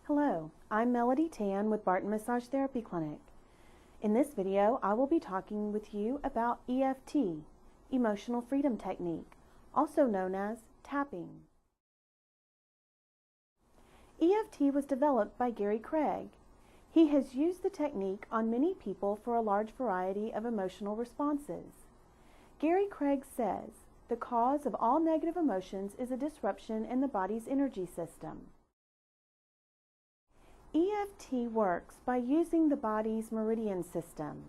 Hello, I'm Melody Tan with Barton Massage Therapy Clinic. In this video, I will be talking with you about EFT, Emotional Freedom Technique, also known as tapping. EFT was developed by Gary Craig. He has used the technique on many people for a large variety of emotional responses. Gary Craig says, the cause of all negative emotions is a disruption in the body's energy system. EFT works by using the body's meridian system.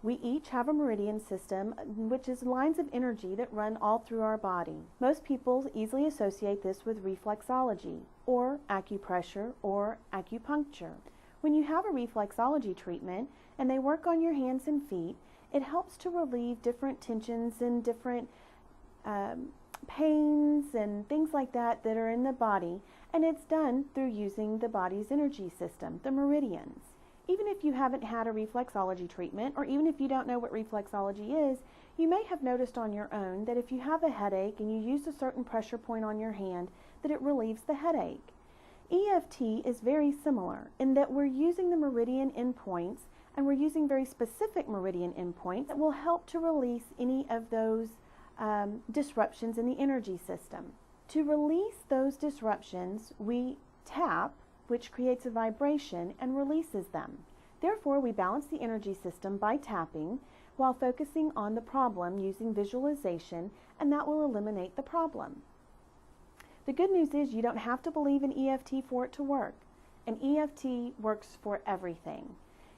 We each have a meridian system, which is lines of energy that run all through our body. Most people easily associate this with reflexology, or acupressure, or acupuncture. When you have a reflexology treatment and they work on your hands and feet, it helps to relieve different tensions and different pains and things like that that are in the body, and it's done through using the body's energy system, the meridians. Even if you haven't had a reflexology treatment, or even if you don't know what reflexology is, you may have noticed on your own that if you have a headache and you use a certain pressure point on your hand, that it relieves the headache. EFT is very similar in that we're using the meridian endpoints, and we're using very specific meridian endpoints that will help to release any of those disruptions in the energy system. To release those disruptions, we tap, which creates a vibration and releases them. Therefore, we balance the energy system by tapping while focusing on the problem using visualization, and that will eliminate the problem. The good news is you don't have to believe in EFT for it to work. And EFT works for everything.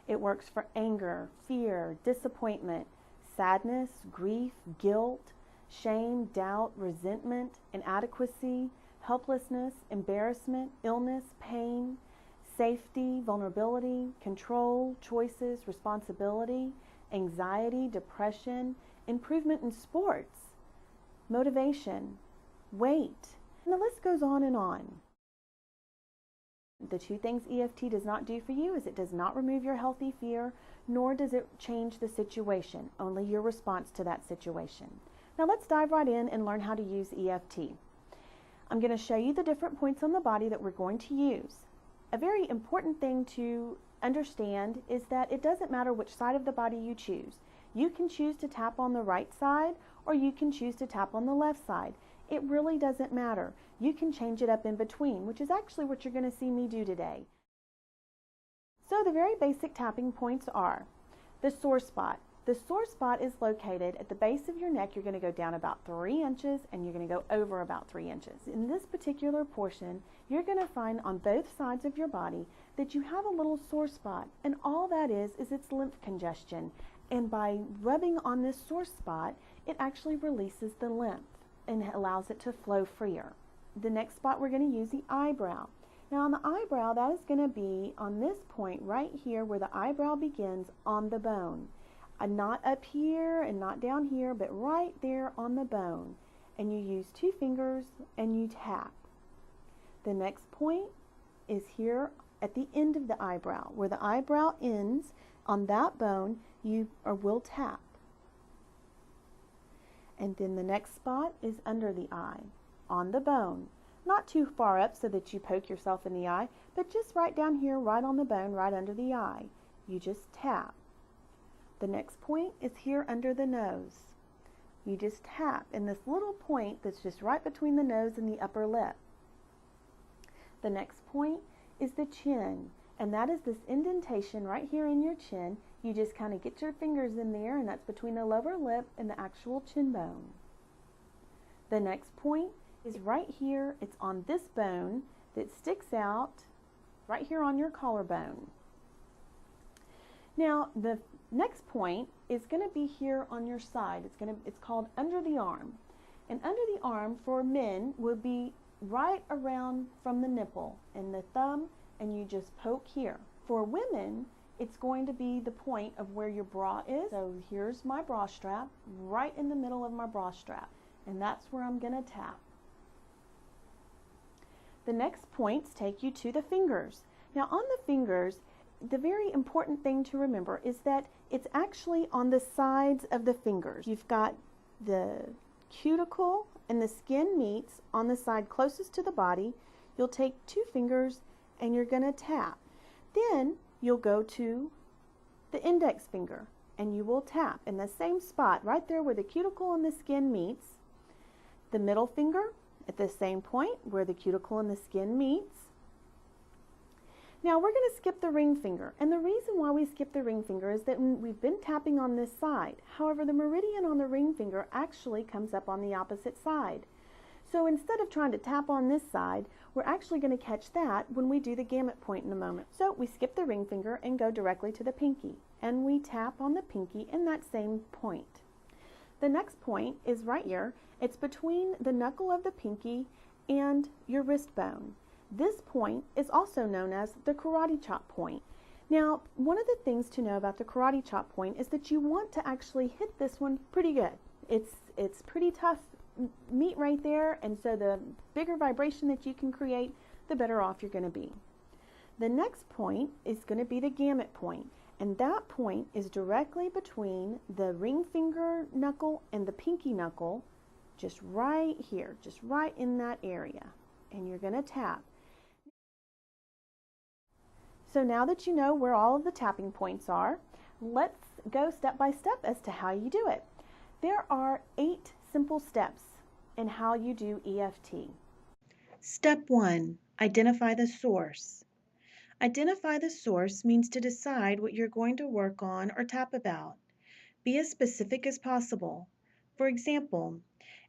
It works for anger, fear, disappointment, sadness, grief, guilt, shame, doubt, resentment, inadequacy, helplessness, embarrassment, illness, pain, safety, vulnerability, control, choices, responsibility, anxiety, depression, improvement in sports, motivation, weight, and the list goes on and on. The two things EFT does not do for you is it does not remove your healthy fear, nor does it change the situation, only your response to that situation. Now let's dive right in and learn how to use EFT. I'm going to show you the different points on the body that we're going to use. A very important thing to understand is that it doesn't matter which side of the body you choose. You can choose to tap on the right side, or you can choose to tap on the left side. It really doesn't matter. You can change it up in between, which is actually what you're going to see me do today. So the very basic tapping points are the sore spot. The sore spot is located at the base of your neck. You're going to go down about 3 inches and you're going to go over about 3 inches. In this particular portion, you're going to find on both sides of your body that you have a little sore spot, and all that is it's lymph congestion. And by rubbing on this sore spot, it actually releases the lymph and allows it to flow freer. The next spot we're going to use the eyebrow. Now on the eyebrow, that is going to be on this point right here where the eyebrow begins on the bone. Not up here and not down here, but right there on the bone. And you use 2 fingers and you tap. The next point is here at the end of the eyebrow. Where the eyebrow ends, on that bone, you will tap. And then the next spot is under the eye, on the bone. Not too far up so that you poke yourself in the eye, but just right down here, right on the bone, right under the eye. You just tap. The next point is here under the nose. You just tap in this little point that's just right between the nose and the upper lip. The next point is the chin, and that is this indentation right here in your chin. You just kind of get your fingers in there, and that's between the lower lip and the actual chin bone. The next point is right here. It's on this bone that sticks out right here on your collarbone. Now the next point is going to be here on your side. It's called under the arm. And under the arm for men would be right around from the nipple and the thumb, and you just poke here. For women, it's going to be the point of where your bra is. So here's my bra strap, right in the middle of my bra strap, and that's where I'm going to tap. The next points take you to the fingers. Now on the fingers, the very important thing to remember is that it's actually on the sides of the fingers. You've got the cuticle and the skin meets on the side closest to the body. You'll take 2 fingers and you're going to tap. Then you'll go to the index finger and you will tap in the same spot right there where the cuticle and the skin meets. The middle finger at the same point where the cuticle and the skin meets. Now we're going to skip the ring finger, and the reason why we skip the ring finger is that we've been tapping on this side. However, the meridian on the ring finger actually comes up on the opposite side. So instead of trying to tap on this side, we're actually going to catch that when we do the gamut point in a moment. So we skip the ring finger and go directly to the pinky, and we tap on the pinky in that same point. The next point is right here. It's between the knuckle of the pinky and your wrist bone. This point is also known as the karate chop point. Now, one of the things to know about the karate chop point is that you want to actually hit this one pretty good. It's pretty tough meat right there, and so the bigger vibration that you can create, the better off you're going to be. The next point is going to be the gamut point, and that point is directly between the ring finger knuckle and the pinky knuckle, just right here, just right in that area, and you're going to tap. So now that you know where all of the tapping points are, let's go step by step as to how you do it. There are 8 simple steps in how you do EFT. Step 1. Identify the source. Identify the source means to decide what you're going to work on or tap about. Be as specific as possible. For example,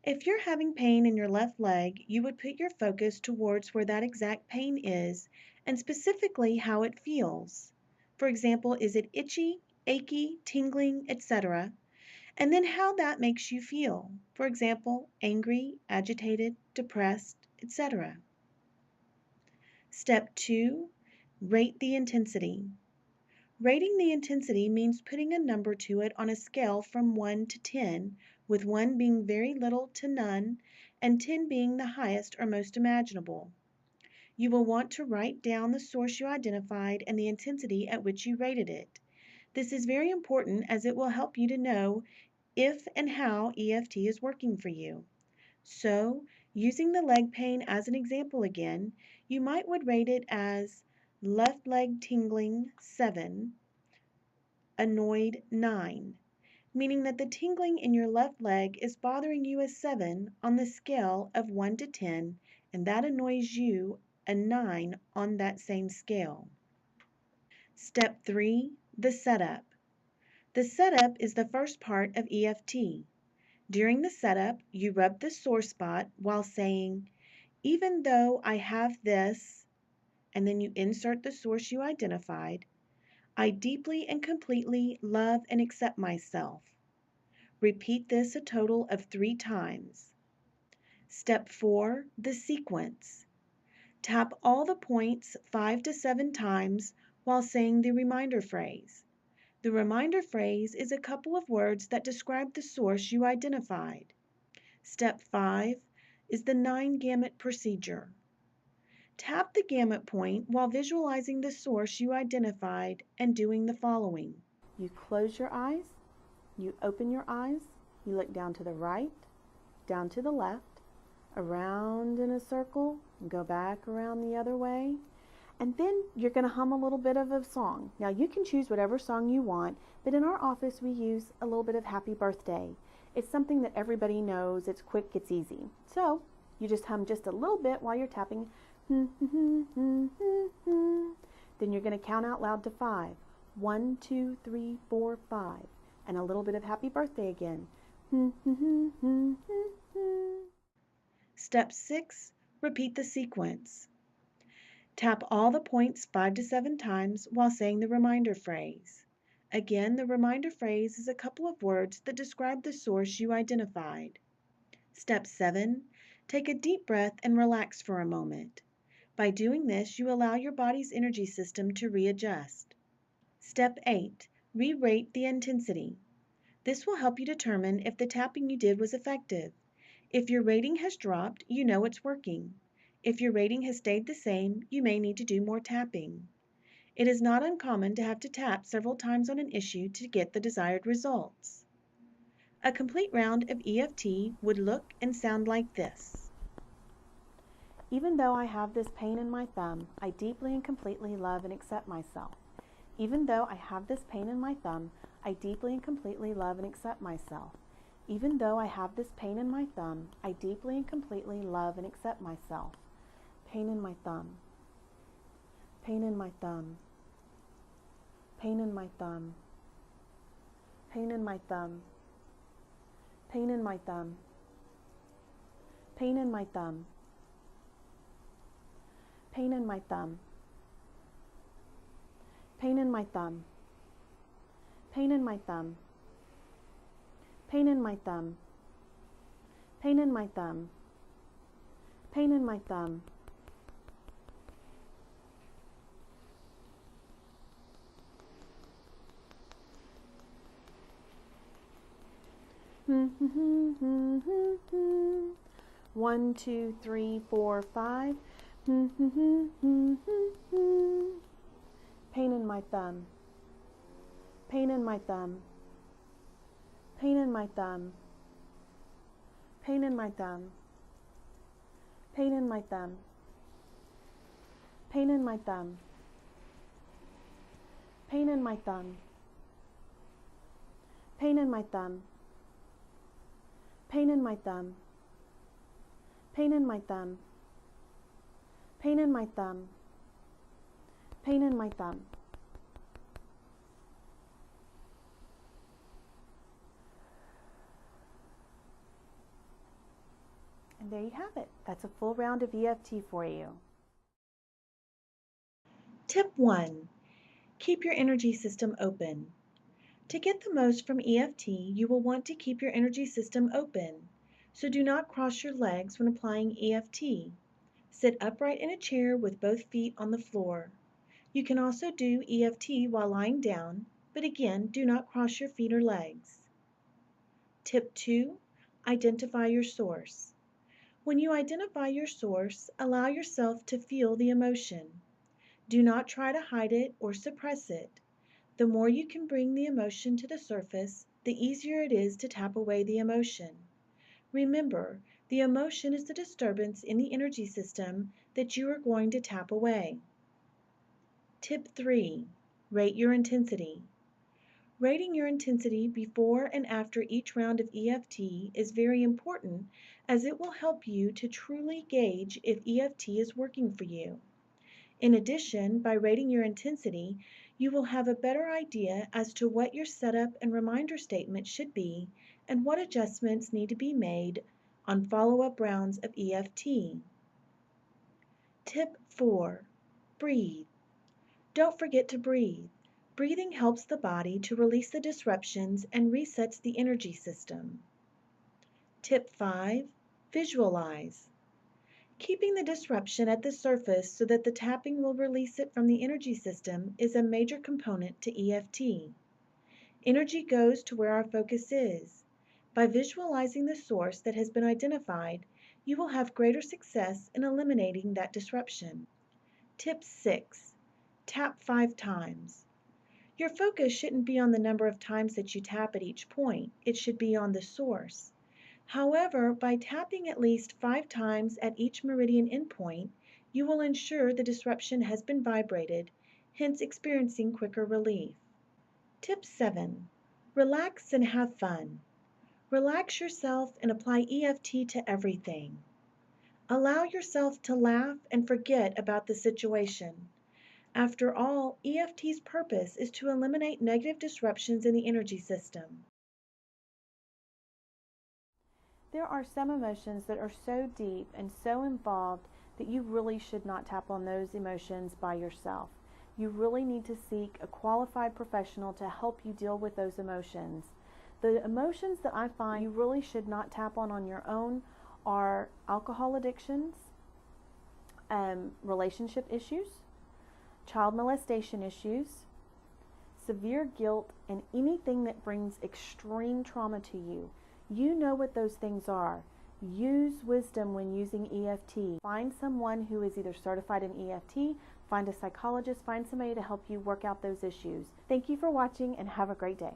if you're having pain in your left leg, you would put your focus towards where that exact pain is and specifically how it feels. For example, is it itchy, achy, tingling, etc.? And then how that makes you feel. For example, angry, agitated, depressed, etc. Step 2, rate the intensity. Rating the intensity means putting a number to it on a scale from 1 to 10, with 1 being very little to none, and 10 being the highest or most imaginable. You will want to write down the source you identified and the intensity at which you rated it. This is very important as it will help you to know if and how EFT is working for you. So, using the leg pain as an example again, you would rate it as left leg tingling 7, annoyed 9, meaning that the tingling in your left leg is bothering you as 7 on the scale of 1 to 10, and that annoys you a 9 on that same scale. Step 3, the setup. The setup is the first part of EFT. During the setup, you rub the sore spot while saying, even though I have this, and then you insert the source you identified, I deeply and completely love and accept myself. Repeat this a total of 3 times. Step 4, the sequence. Tap all the points 5 to 7 times while saying the reminder phrase. The reminder phrase is a couple of words that describe the source you identified. Step 5 is the 9 gamut procedure. Tap the gamut point while visualizing the source you identified and doing the following. You close your eyes, you open your eyes, you look down to the right, down to the left, around in a circle, and go back around the other way. And then you're going to hum a little bit of a song. Now you can choose whatever song you want, but in our office we use a little bit of Happy Birthday. It's something that everybody knows. It's quick, it's easy. So you just hum just a little bit while you're tapping. Then you're going to count out loud to 5. 1, 2, 3, 4, 5. And a little bit of Happy Birthday again. Step 6, repeat the sequence. Tap all the points 5 to 7 times while saying the reminder phrase. Again, the reminder phrase is a couple of words that describe the source you identified. Step 7, take a deep breath and relax for a moment. By doing this, you allow your body's energy system to readjust. Step 8, re-rate the intensity. This will help you determine if the tapping you did was effective. If your rating has dropped, you know it's working. If your rating has stayed the same, you may need to do more tapping. It is not uncommon to have to tap several times on an issue to get the desired results. A complete round of EFT would look and sound like this. Even though I have this pain in my thumb, I deeply and completely love and accept myself. Even though I have this pain in my thumb, I deeply and completely love and accept myself. Even though I have this pain in my thumb, I deeply and completely love and accept myself. Pain in my thumb. Pain in my thumb. Pain in my thumb. Pain in my thumb. Pain in my thumb. Pain in my thumb. Pain in my thumb. Pain in my thumb. Pain in my thumb. Pain in my thumb. Pain in my thumb. Pain in my thumb. One, two, three, four, five. Pain in my thumb. Pain in my thumb. Pain in my thumb. Pain in my thumb. Pain in my thumb. Pain in my thumb. Pain in my thumb. Pain in my thumb. Pain in my thumb. Pain in my thumb. Pain in my thumb. Pain in my thumb. And there you have it. That's a full round of EFT for you. Tip 1. Keep your energy system open. To get the most from EFT, you will want to keep your energy system open. So do not cross your legs when applying EFT. Sit upright in a chair with both feet on the floor. You can also do EFT while lying down, but again, do not cross your feet or legs. Tip 2. Identify your source. When you identify your source, allow yourself to feel the emotion. Do not try to hide it or suppress it. The more you can bring the emotion to the surface, the easier it is to tap away the emotion. Remember, the emotion is the disturbance in the energy system that you are going to tap away. Tip 3. Rate your intensity. Rating your intensity before and after each round of EFT is very important, as it will help you to truly gauge if EFT is working for you. In addition, by rating your intensity, you will have a better idea as to what your setup and reminder statement should be and what adjustments need to be made on follow-up rounds of EFT. Tip 4. Breathe. Don't forget to breathe. Breathing helps the body to release the disruptions and resets the energy system. Tip 5. Visualize. Keeping the disruption at the surface so that the tapping will release it from the energy system is a major component to EFT. Energy goes to where our focus is. By visualizing the source that has been identified, you will have greater success in eliminating that disruption. Tip 6. Tap 5 times. Your focus shouldn't be on the number of times that you tap at each point. It should be on the source. However, by tapping at least 5 times at each meridian endpoint, you will ensure the disruption has been vibrated, hence experiencing quicker relief. Tip 7. Relax and have fun. Relax yourself and apply EFT to everything. Allow yourself to laugh and forget about the situation. After all, EFT's purpose is to eliminate negative disruptions in the energy system. There are some emotions that are so deep and so involved that you really should not tap on those emotions by yourself. You really need to seek a qualified professional to help you deal with those emotions. The emotions that I find you really should not tap on your own are alcohol addictions, relationship issues, child molestation issues, severe guilt, and anything that brings extreme trauma to you. You know what those things are. Use wisdom when using EFT. Find someone who is either certified in EFT, find a psychologist, find somebody to help you work out those issues. Thank you for watching and have a great day.